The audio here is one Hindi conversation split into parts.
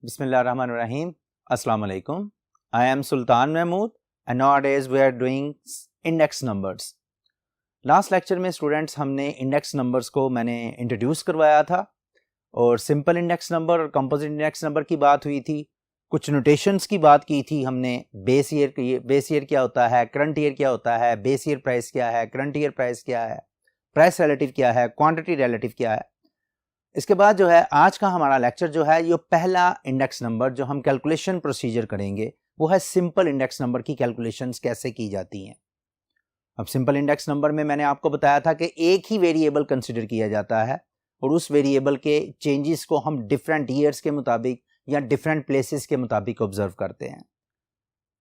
Bismillahirrahmanirrahim. Assalamu alaikum. I am Sultan Mahmood and nowadays we are doing index numbers. Last lecture में स्टूडेंट्स हमने इंडेक्स नंबर्स को मैंने इंट्रोड्यूस करवाया था और सिंपल इंडेक्स नंबर और कंपोजिट इंडेक्स नंबर की बात हुई थी, कुछ नोटेशंस की बात की थी हमने। बेस ईयर क्या होता है, करंट ईयर क्या होता है, बेस ईयर प्राइस क्या है, करंट ईयर प्राइस क्या है, प्राइस रिलेटिव क्या है, क्वांटिटी रिलेटिव क्या है। इसके बाद जो है आज का हमारा लेक्चर जो है ये पहला इंडेक्स नंबर जो हम कैलकुलेशन प्रोसीजर करेंगे वो है सिंपल इंडेक्स नंबर की कैलकुलेशंस कैसे की जाती हैं। अब सिंपल इंडेक्स नंबर में मैंने आपको बताया था कि एक ही वेरिएबल कंसिडर किया जाता है और उस वेरिएबल के चेंजेस को हम डिफरेंट ईयर्स के मुताबिक या डिफरेंट प्लेसेस के मुताबिक ऑब्जर्व करते हैं।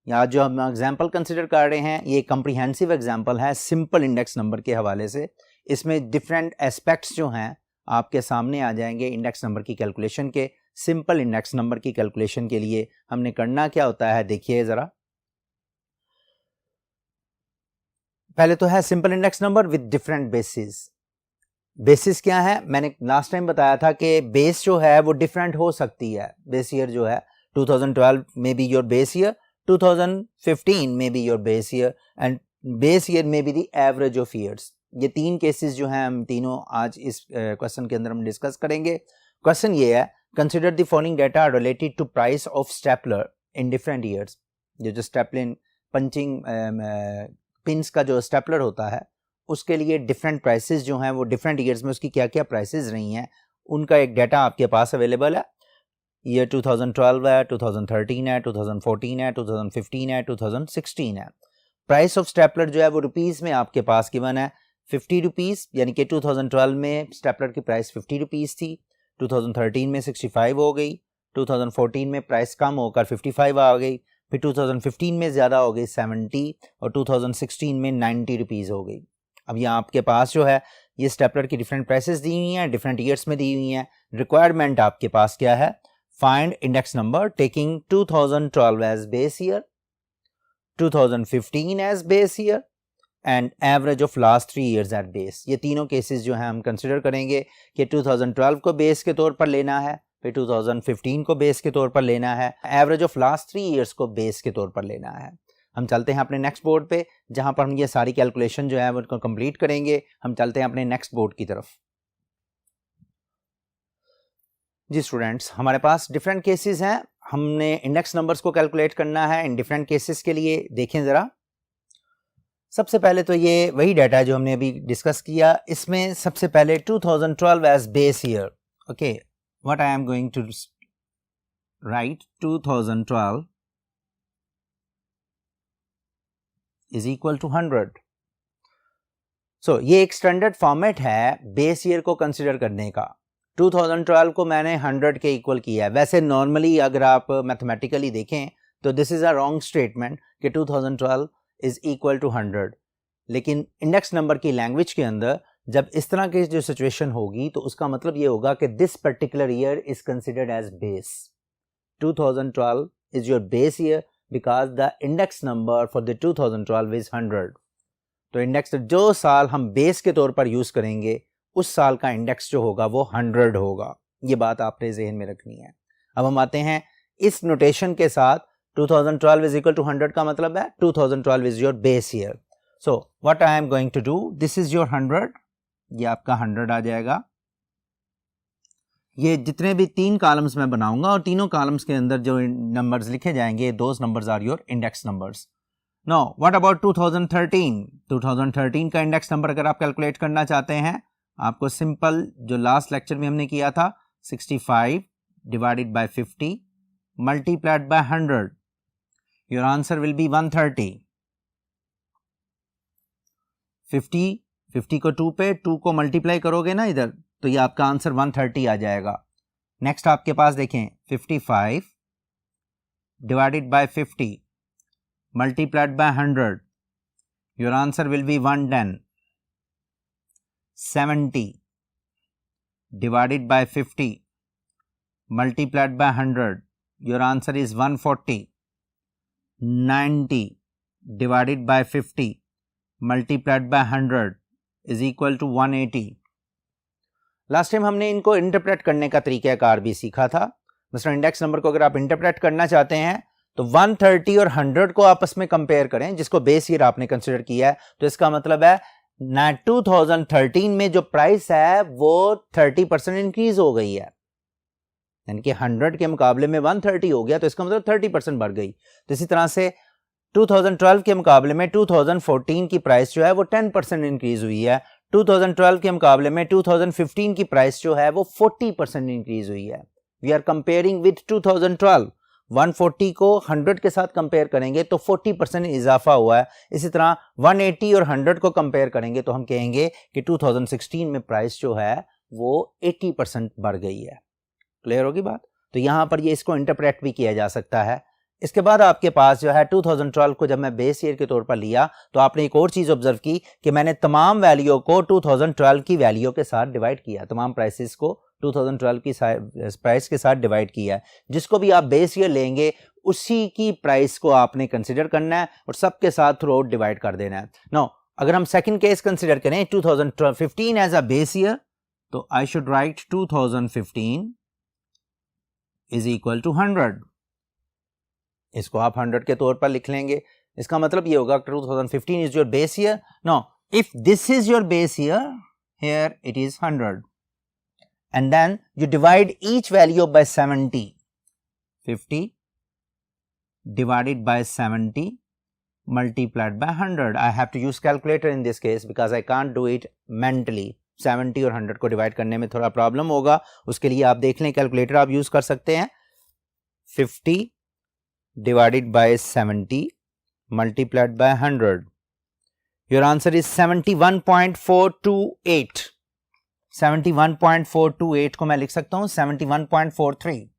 यहाँ जो हम एग्जाम्पल कंसिडर कर रहे हैं ये कॉम्प्रिहेंसिव एग्जाम्पल है सिंपल इंडेक्स नंबर के हवाले से। इसमें डिफरेंट एस्पेक्ट्स जो हैं आपके सामने आ जाएंगे इंडेक्स नंबर की कैलकुलेशन के। सिंपल इंडेक्स नंबर की कैलकुलेशन के लिए हमने करना क्या होता है, देखिए ज़रा। पहले तो है simple index number with different basis. Basis क्या है, मैंने लास्ट टाइम बताया था कि बेस जो है वो डिफरेंट हो सकती है। बेस ईयर जो है 2012 में बी योर बेस ईयर, 2015 में be your base year and base year में be the average of years. ये तीन केसेस जो हैं हम तीनों आज इस क्वेश्चन के अंदर हम डिस्कस करेंगे। क्वेश्चन ये है, consider the following data related to price of stapler in different years. जो स्टेपलिंग पंचिंग पिंस का जो स्टेपलर होता है उसके लिए डिफरेंट प्राइसेस जो हैं वो डिफरेंट ईयर्स में उसकी क्या क्या प्राइसेस रही हैं उनका एक डाटा आपके पास अवेलेबल है। ईयर 2012 है, 2013 है, 2014 है, 2015 है, 2016 है। प्राइस ऑफ स्टेपलर जो है वो रुपीज़ में आपके पास गिवन है 50 रुपीज़, यानी कि 2012 में स्टेपलर की प्राइस 50 रुपीज़ थी, 2013 में 65 हो गई, 2014 में प्राइस कम होकर 55 आ गई, फिर 2015 में ज़्यादा हो गई 70 और 2016 में 90 रुपीज़ हो गई। अब यहाँ आपके पास जो है ये स्टेपलर की डिफरेंट प्राइसेस दी हुई हैं, डिफरेंट ईयर्स में दी हुई हैं। रिक्वायरमेंट आपके पास क्या है, find index number taking 2012 as base year, 2015 as base year and average of last 3 years at base. ये तीनों केसेस जो हैं हम कंसिडर करेंगे कि 2012 को बेस के तौर पर लेना है, फिर 2015 को बेस के तौर पर लेना है, एवरेज ऑफ लास्ट 3 ईयर्स को बेस के तौर पर लेना है। हम चलते हैं अपने नेक्स्ट बोर्ड पे जहां पर हम ये सारी कैलकुलेशन जो है उनको कंप्लीट करेंगे। हम चलते हैं अपने नेक्स्ट बोर्ड की तरफ। जी स्टूडेंट्स, हमारे पास डिफरेंट केसेस हैं, हमने इंडेक्स नंबर्स को कैलकुलेट करना है इन डिफरेंट केसेस के लिए। देखें ज़रा, सबसे पहले तो ये वही डाटा है जो हमने अभी डिस्कस किया। इसमें सबसे पहले 2012 as base year. Okay, what I am going to write 2012 is equal to 100। So ये एक स्टैंडर्ड फॉर्मेट है बेस ईयर को कंसिडर करने का। 2012 को मैंने 100 के इक्वल किया है। वैसे नॉर्मली अगर आप मैथमेटिकली देखें तो this is a wrong statement कि 2012 इज इक्वल टू 100, लेकिन इंडेक्स नंबर की लैंग्वेज के अंदर जब इस तरह की जो सिचुएशन होगी तो उसका मतलब ये होगा कि this particular year is considered as base. 2012 is your base year because the index number for the 2012 is 100। तो इंडेक्स जो साल हम बेस के तौर पर यूज करेंगे उस साल का इंडेक्स जो होगा वो 100 होगा। ये बात आपने जहन में रखनी है। अब हम आते हैं इस नोटेशन के साथ। 2012 is equal to 100 का मतलब है 2012 is your base year. So what I am going to do, this is your 100, ये आपका 100 आ जाएगा। ये जितने भी 3 कॉलम्स मैं बनाऊंगा और तीनों कॉलम्स के अंदर जो नंबर्स लिखे जाएंगे those numbers are your index numbers. Now what about 2013? 2013 का इंडेक्स नंबर अगर आप कैलकुलेट करना चाहते हैं, आपको सिंपल जो लास्ट लेक्चर में हमने किया था 65 divided by 50 multiplied by 100, your answer will be 130. 50 को 2 पे 2 को मल्टीप्लाई करोगे ना इधर तो ये आपका आंसर 130 आ जाएगा। नेक्स्ट आपके पास देखें 55 divided by 50 multiplied by 100, your answer will be 110. 70 divided by 50 multiplied by 100, your answer is 140. 90 divided by 50 multiplied by 100 is equal to 180. Last time हमने इनको इंटरप्रेट करने का तरीक़ाकार भी सीखा था। मिस्टर इंडेक्स नंबर को अगर आप इंटरप्रेट करना चाहते हैं तो 130 और 100 को आपस में कंपेयर करें, जिसको बेस ईयर आपने कंसिडर किया है, तो इसका मतलब है ना 2013 में जो प्राइस है वो 30% इंक्रीज हो गई है, यानी कि 100 के मुकाबले में 130 हो गया, तो इसका मतलब 30% बढ़ गई। तो इसी तरह से 2012 के मुकाबले में 2014 की प्राइस जो है वो 10% इंक्रीज हुई है, 2012 के मुकाबले में 2015 की प्राइस जो है वो 40% इंक्रीज हुई है। वी आर कंपेयरिंग विद 2012, 140 को 100 के साथ कंपेयर करेंगे तो 40% इजाफा हुआ है। इसी तरह 180 और 100 को कंपेयर करेंगे तो हम कहेंगे कि 2016 में प्राइस जो है वो 80% बढ़ गई है। क्लियर होगी बात? तो यहां पर ये इसको इंटरप्रेट भी किया जा सकता है। इसके बाद आपके पास जो है 2012 को जब मैं बेस ईयर के तौर पर लिया तो आपने एक और चीज ऑब्जर्व की कि मैंने तमाम वैल्यू को 2012 की वैल्यू के साथ डिवाइड किया, तमाम प्राइसेस को 2012 की प्राइस के साथ डिवाइड किया है। जिसको भी आप बेस ईयर लेंगे उसी की प्राइस को आपने कंसिडर करना है और सबके साथ थ्रू आउट डिवाइड कर देना है। नो, अगर हम सेकंड केस कंसिडर करें 2015 एज अ बेस ईयर, तो I should write 2015 is equal to 100। इसको आप 100 के तौर पर लिख लेंगे। इसका मतलब ये होगा 2015 is your base year. No, if this is your base year, here it is 100, and then you divide each value by 70. 50 divided by 70 multiplied by 100. I have to use calculator in this case because I can't do it mentally. 70 और 100 को डिवाइड करने में थोड़ा प्रॉब्लम होगा, उसके लिए आप देख लें, कैलकुलेटर आप यूज कर सकते हैं। 50 divided by 70 multiplied by 100. Your answer is 71.428. 71.428 को मैं लिख सकता हूं 71.43.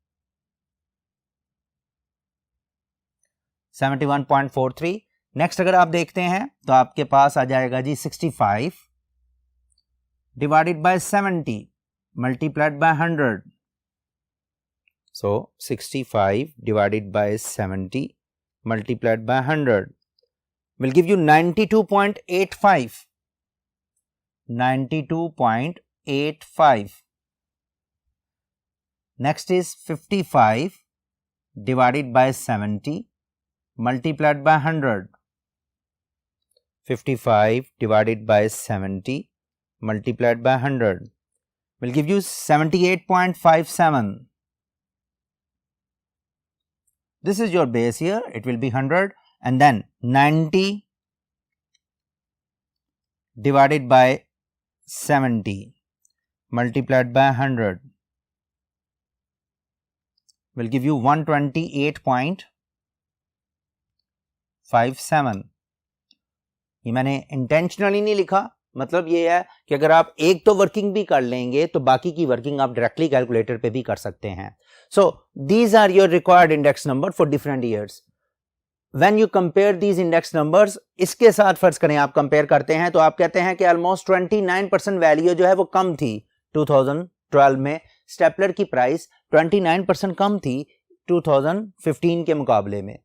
71.43. नेक्स्ट अगर आप देखते हैं तो आपके पास आ जाएगा जी 65 divided by 70 multiplied by 100. So 65 divided by 70 multiplied by 100 will give you 92.85. 92.85. Next is 55 divided by 70 multiplied by 100. 55 divided by 70 multiplied by 100 will give you 78.57. This is your base here, it will be 100, and then 90 divided by 70 multiplied by 100 will give you 128.57. ये मैंने इंटेंशनली नहीं लिखा, मतलब ये है कि अगर आप एक तो वर्किंग भी कर लेंगे तो बाकी की वर्किंग आप डायरेक्टली कैलकुलेटर पे भी कर सकते हैं। So these are your required index number for different years. When you compare these index numbers, इसके साथ फर्ज करें आप कंपेयर करते हैं तो आप कहते हैं कि ऑलमोस्ट 29% वैल्यू जो है वो कम थी 2012 में। स्टेपलर की प्राइस 29% कम थी 2015 के मुकाबले में।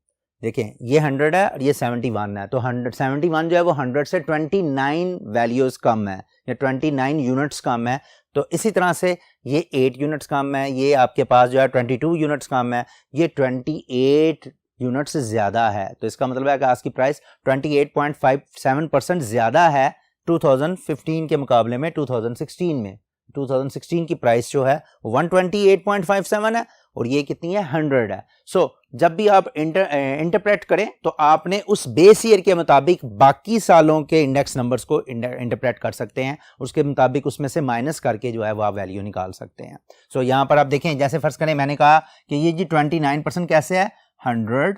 देखें ये 100 है और ये 71 है, तो 171 जो है वो 100 से 29 वैल्यूज कम है या 29 यूनिट्स कम है। तो इसी तरह से ये 8 यूनिट्स कम है, ये आपके पास जो है 22 यूनिट्स कम है, ये 28 यूनिट से ज़्यादा है। तो इसका मतलब है कि आज की प्राइस 28.57% ज़्यादा है 2015 के मुकाबले में 2016 में। 2016 की प्राइस जो है 128.57 है और ये कितनी है 100 है। सो जब भी आप इंटरप्रेट करें तो आपने उस बेस ईयर के मुताबिक बाकी सालों के इंडेक्स नंबर्स को इंटरप्रेट कर सकते हैं, उसके मुताबिक उसमें से माइनस करके जो है वो आप वैल्यू निकाल सकते हैं। सो यहाँ पर आप देखें, जैसे फर्ज करें मैंने कहा कि ये जी 29% कैसे है, 100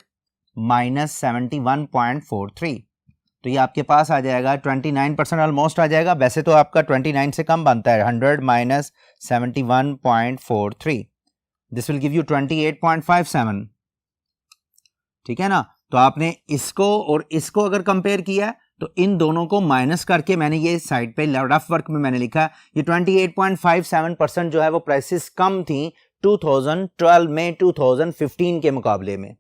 माइनस 71.43, तो ये आपके पास आ जाएगा 29% ऑलमोस्ट आ जाएगा। वैसे तो आपका 29 से कम बनता है, 100 minus 71.43, this will give you 28.57। ठीक है ना? तो आपने इसको और इसको अगर कंपेयर किया तो इन दोनों को माइनस करके मैंने ये साइड पे रफ वर्क में मैंने लिखा ये 28.57% जो है वो प्राइसेस कम थी 2012 में 2015 के मुकाबले में।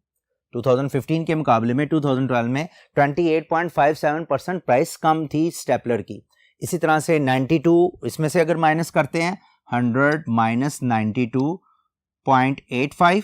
2015 के मुकाबले में 2012 में 28.57% प्राइस कम थी स्टेपलर की। इसी तरह से 92 इसमें से अगर माइनस करते हैं 100 माइनस 92 7.85,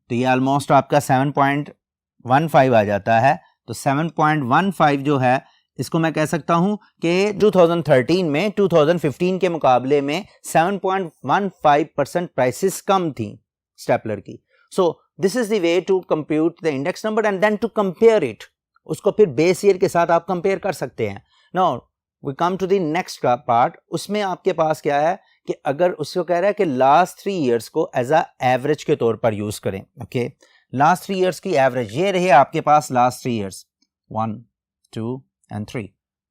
तो ये ऑलमोस्ट आपका 7.15 आ जाता है। तो 7.15 जो है इसको मैं कह सकता हूं कि 2013 में 2015 के मुकाबले में 7.15% प्राइसेस कम थी स्टेपलर की। So this is the way to compute the index number and then to compare it, उसको फिर बेस ईयर के साथ आप कंपेयर कर सकते हैं। Now we come to the next part, उसमें आपके पास क्या है कि अगर उसको कह रहा है कि लास्ट 3 इयर्स को एज अ एवरेज के तौर पर यूज करें। ओके, लास्ट 3 इयर्स की एवरेज ये रहे आपके पास, last 3 years 1 2 and 3,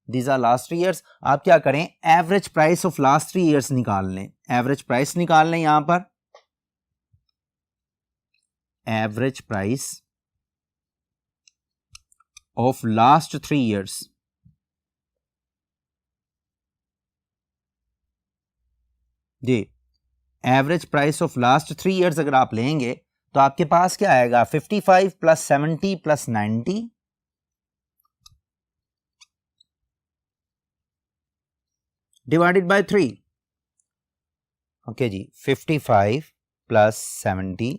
these are last 3 years. आप क्या करें, average price of last 3 years निकाल लें, एवरेज प्राइस निकाल लें यहां पर, average price of last 3 years. जी, average price of last 3 years अगर आप लेंगे तो आपके पास क्या आएगा, 55 plus 70 plus 90 divided by 3। Okay जी, 55 plus 70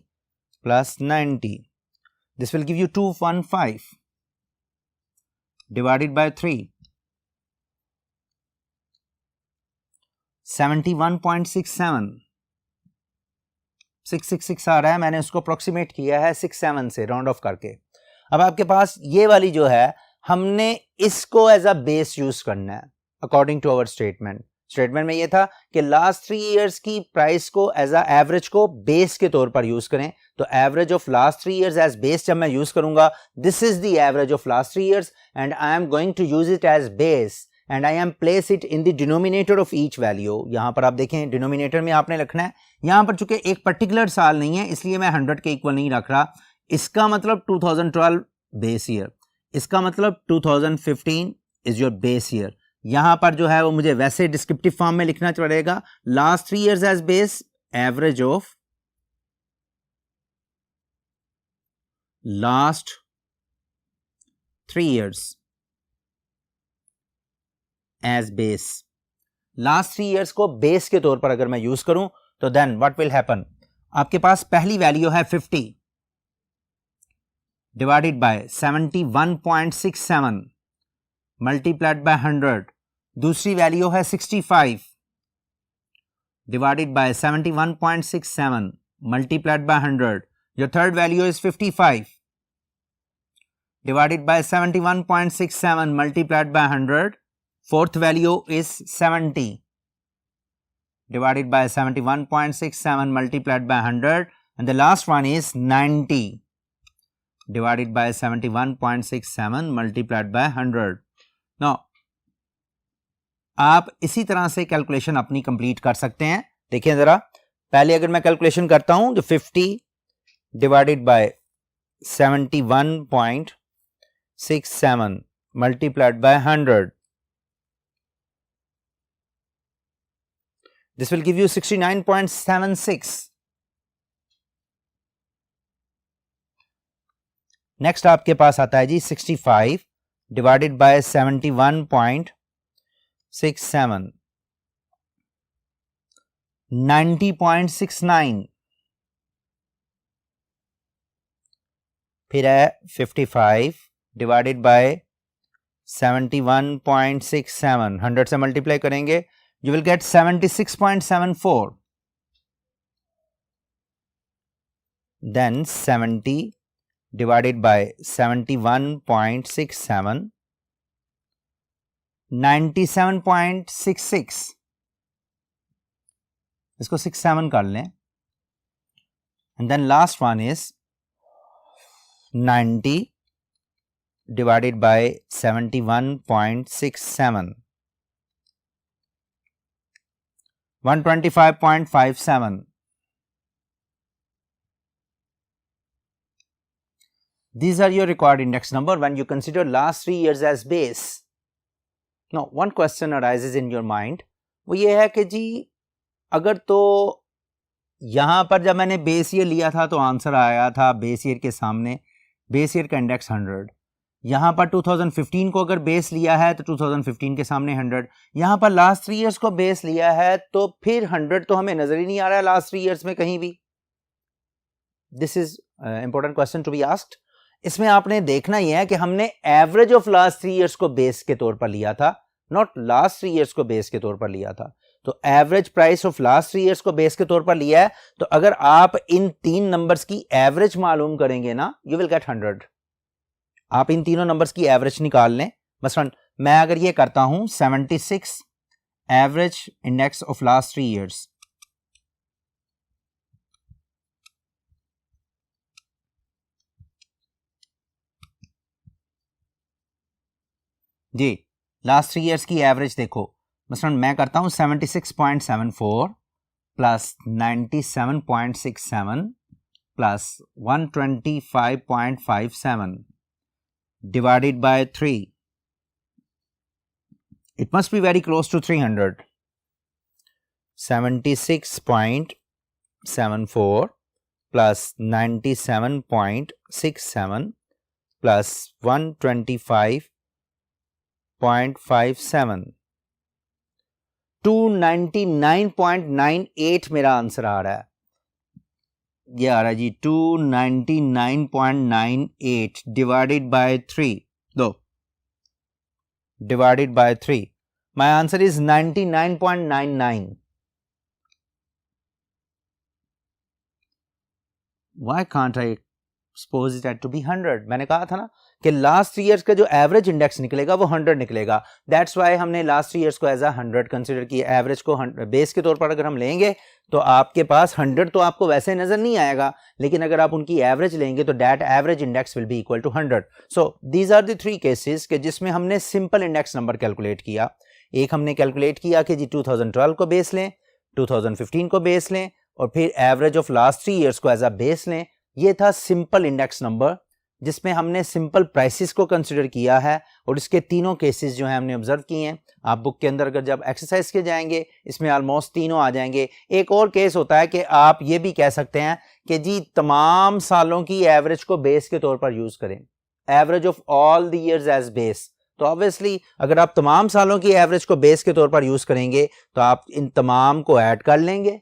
plus 90, this will give you 215 divided by 3, 71.67, 666 आ रहा है, मैंने उसको अप्रोक्सीमेट किया है 67 से राउंड ऑफ करके। अब आपके पास ये वाली जो है, हमने इसको एज अ बेस यूज करना है according to our statement. Statement में ये था कि लास्ट 3 इयर्स की प्राइस को एज अ एवरेज को बेस के तौर पर यूज करें। तो average of last 3 years as base जब मैं यूज करूंगा, this is the average of last 3 years and I am going to use it as base and I am place it in the denominator of each value. यहां पर आप देखें डिनोमिनेटर में आपने रखना है, यहां पर चूंकि एक पर्टिकुलर साल नहीं है इसलिए मैं 100 के इक्वल नहीं रख रहा। इसका मतलब 2012 बेस ईयर, इसका मतलब 2015 इज योर बेस ईयर। यहां पर जो है वो मुझे वैसे डिस्क्रिप्टिव फॉर्म में लिखना पड़ेगा, last 3 years as base, average of last 3 years as base. Last 3 years को बेस के तौर पर अगर मैं यूज करूं तो देन व्हाट विल हैपन, आपके पास पहली वैल्यू है 50 डिवाइडेड बाय 71.67 मल्टीप्लाइड बाय 100, दूसरी वैल्यू है 65 divided by 71.67 multiplied by 100, your third value is 55 divided by 71.67 multiplied by 100, fourth value is 70 divided by 71.67 multiplied by 100, and the last one is 90 divided by 71.67 multiplied by 100. Now आप इसी तरह से कैलकुलेशन अपनी कंप्लीट कर सकते हैं। देखिए जरा, पहले अगर मैं कैलकुलेशन करता हूं तो 50 divided by 71.67 multiplied by 100, this will give you 69.76. Next आपके पास आता है जी 65 डिवाइडेड बाय 71.67, 90.69, फिर है 55 डिवाइडेड बाय 71.67, 100 से मल्टीप्लाई करेंगे you will get 76.74, then 70 divided by 71.67, 97.66, इसको 67 कर लें, and then last one is 90 divided by 71.67, 125.57. These are your required index number when you consider last 3 years as base. Now one question arises in your mind, वो ये है कि जी अगर तो यहाँ पर जब मैंने बेस ईयर लिया था तो आंसर आया था बेस ईयर के सामने, बेस ईयर का इंडेक्स 100, यहां पर 2015 को अगर बेस लिया है तो 2015 के सामने 100, यहां पर लास्ट 3 इयर्स को बेस लिया है तो फिर 100 तो हमें नजर ही नहीं आ रहा है लास्ट 3 इयर्स में कहीं भी। This is important question to be asked. इसमें आपने देखना ही है कि हमने एवरेज ऑफ लास्ट 3 इयर्स को बेस के तौर पर लिया था, नॉट लास्ट 3 इयर्स को बेस के तौर पर लिया था। तो average price of last 3 years को बेस के तौर पर लिया है, तो अगर आप इन 3 नंबर्स की एवरेज मालूम करेंगे ना, यू विल गेट 100। आप इन तीनों नंबर्स की एवरेज निकाल लें। मसलन मैं अगर ये करता हूं 76 average index of last 3 years, जी लास्ट 3 इयर्स की एवरेज देखो, मसलन मैं करता हूं 76.74 plus 97.67 plus 125.57 divided by 3. It must be very close to 300. 76.74 plus 97.67 plus 125.57, 299.98 मेरा आंसर आ रहा है। ये आ रहा है जी 299.98 डिवाइडेड बाय 3, दो divided by 3, my answer is 99.99। Why can't I suppose it to be 100? मैंने कहा था ना कि लास्ट 3 इयर्स का जो एवरेज इंडेक्स निकलेगा वो 100 निकलेगा। दैट्स वाई हमने लास्ट 3 इयर्स को एज अ 100 कंसीडर किया। एवरेज को बेस के तौर पर अगर हम लेंगे तो आपके पास 100 तो आपको वैसे नजर नहीं आएगा, लेकिन अगर आप उनकी एवरेज लेंगे तो that average index will be equal to 100। So these are the 3 cases के जिसमें हमने सिंपल इंडेक्स नंबर कैलकुलेट किया। एक हमने कैलकुलेट किया कि जी 2012 को बेस लें, 2015 को बेस लें और फिर एवरेज ऑफ लास्ट 3 इयर्स को एज अ बेस लें। ये था सिंपल इंडेक्स नंबर जिसमें हमने सिंपल प्राइसेस को कंसीडर किया है और इसके तीनों केसेस जो हैं हमने ऑब्जर्व किए हैं। आप बुक के अंदर अगर जब एक्सरसाइज के जाएंगे इसमें ऑलमोस्ट तीनों आ जाएंगे। एक और केस होता है कि आप ये भी कह सकते हैं कि जी तमाम सालों की एवरेज को बेस के तौर पर यूज करें, average of all the years as base. तो ऑब्वियसली अगर आप तमाम सालों की एवरेज को बेस के तौर पर यूज करेंगे तो आप इन तमाम को ऐड कर लेंगे।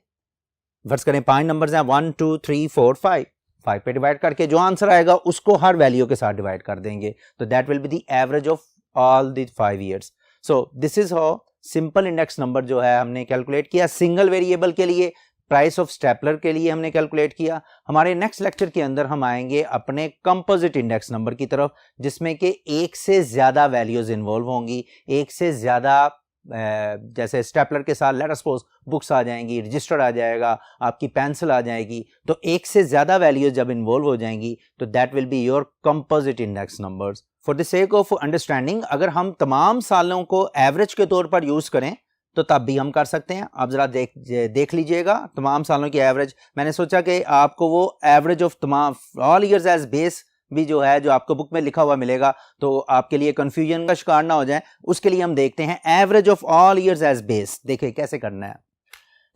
फर्ज करें 5 नंबर्स हैं 1 2 3 4 5 पे डिवाइड करके जो आंसर आएगा उसको हर वैल्यू के साथ डिवाइड कर देंगे, तो that will be the average of all the 5 years. So this is how simple index number जो है हमने कैलकुलेट किया। सिंगल वेरिएबल के लिए, प्राइस ऑफ स्टेपलर के लिए हमने कैलकुलेट किया। हमारे नेक्स्ट लेक्चर के अंदर हम आएंगे अपने कंपोजिट इंडेक्स नंबर की तरफ, जिसमें कि एक से ज्यादा वैल्यूज इन्वॉल्व होंगी, एक से ज्यादा जैसे स्टेपलर के साथ लेट अस सपोज बुक्स आ जाएंगी, रजिस्टर आ जाएगा, आपकी पेंसिल आ जाएगी, तो एक से ज्यादा वैल्यूज जब इन्वॉल्व हो जाएंगी तो that will be your composite index numbers. For the sake of understanding अगर हम तमाम सालों को एवरेज के तौर पर यूज करें तो तब भी हम कर सकते हैं। आप जरा देख लीजिएगा तमाम सालों की एवरेज। मैंने सोचा कि आपको वो एवरेज ऑफ तमाम ऑल ईयर्स एज बेस भी जो है जो आपको बुक में लिखा हुआ मिलेगा तो आपके लिए कंफ्यूजन का शिकार ना हो जाए, उसके लिए हम देखते हैं average of all years as base. देखिए कैसे करना है।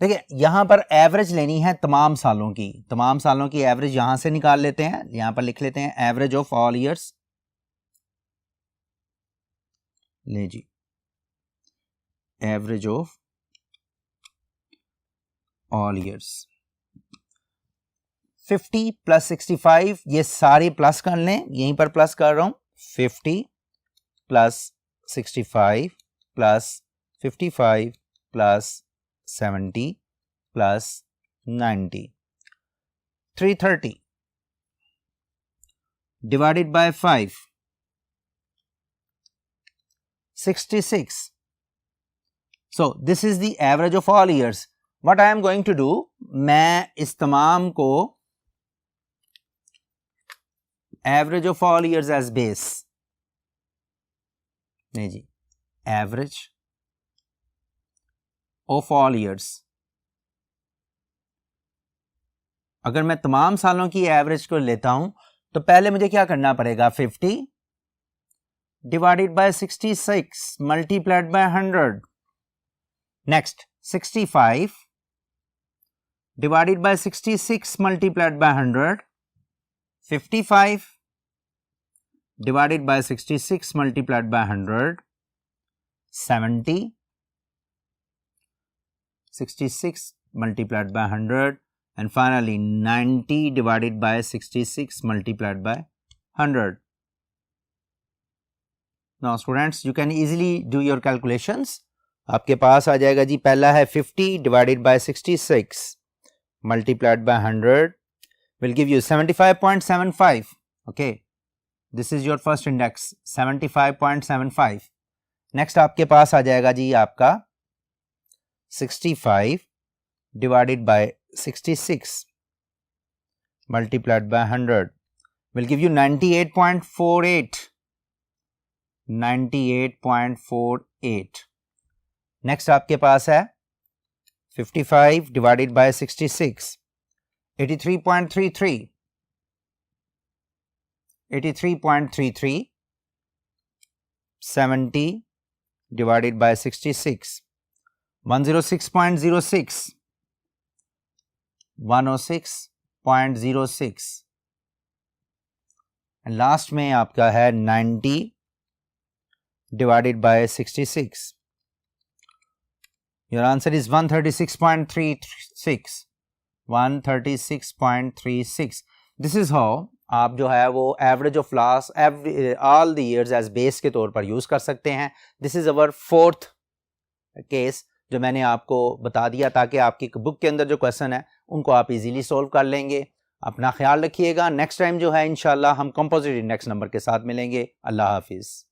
देखिए यहां पर एवरेज लेनी है तमाम सालों की, तमाम सालों की एवरेज यहां से निकाल लेते हैं। यहां पर लिख लेते हैं एवरेज ऑफ ऑल ईयर्स, ले जी average of all years. 50 plus 65 ये सारे प्लस कर लें, यहीं पर प्लस कर रहा हूं। 50 plus 65 plus 55 plus 70 plus 90, 330 divided by 5, 66. So this is the average of all years. What I am going to do, मैं इस तमाम को average of all years as base, नहीं जी एवरेज ऑफ ऑल ईयर्स। अगर मैं तमाम सालों की एवरेज को लेता हूं तो पहले मुझे क्या करना पड़ेगा, 50 divided by 66 multiplied by 100। Next 65 divided by 66 multiplied by 100, 55 divided by 66 multiplied by 100, 70, 66 multiplied by 100, and finally 90 divided by 66 multiplied by 100. Now students, you can easily do your calculations. आपके पास आ जाएगा जी, पहला है 50 divided by 66 multiplied by 100 will give you 75.75. Okay, this is your first index, 75.75. Next आपके पास आ जाएगा जी आपका 65 divided by 66 multiplied by 100 will give you 98.48. 98.48. Next आपके पास है 55 divided by 66, 83.33. 83.33. 70 divided by 66, 106.06. 106.06. and last में आपका है 90 divided by 66. Your answer is 136.36. 136.36. This is how आप जो है वो average of last all the years as base के तौर पर यूज कर सकते हैं. This is our fourth case जो मैंने आपको बता दिया ताकि आपकी बुक के अंदर जो क्वेश्चन है उनको आप इजीली सॉल्व कर लेंगे. अपना ख्याल रखिएगा. नेक्स्ट टाइम जो है इंशाल्लाह हम कंपोजिट इंडेक्स नंबर के साथ मिलेंगे. अल्लाह हाफिज़.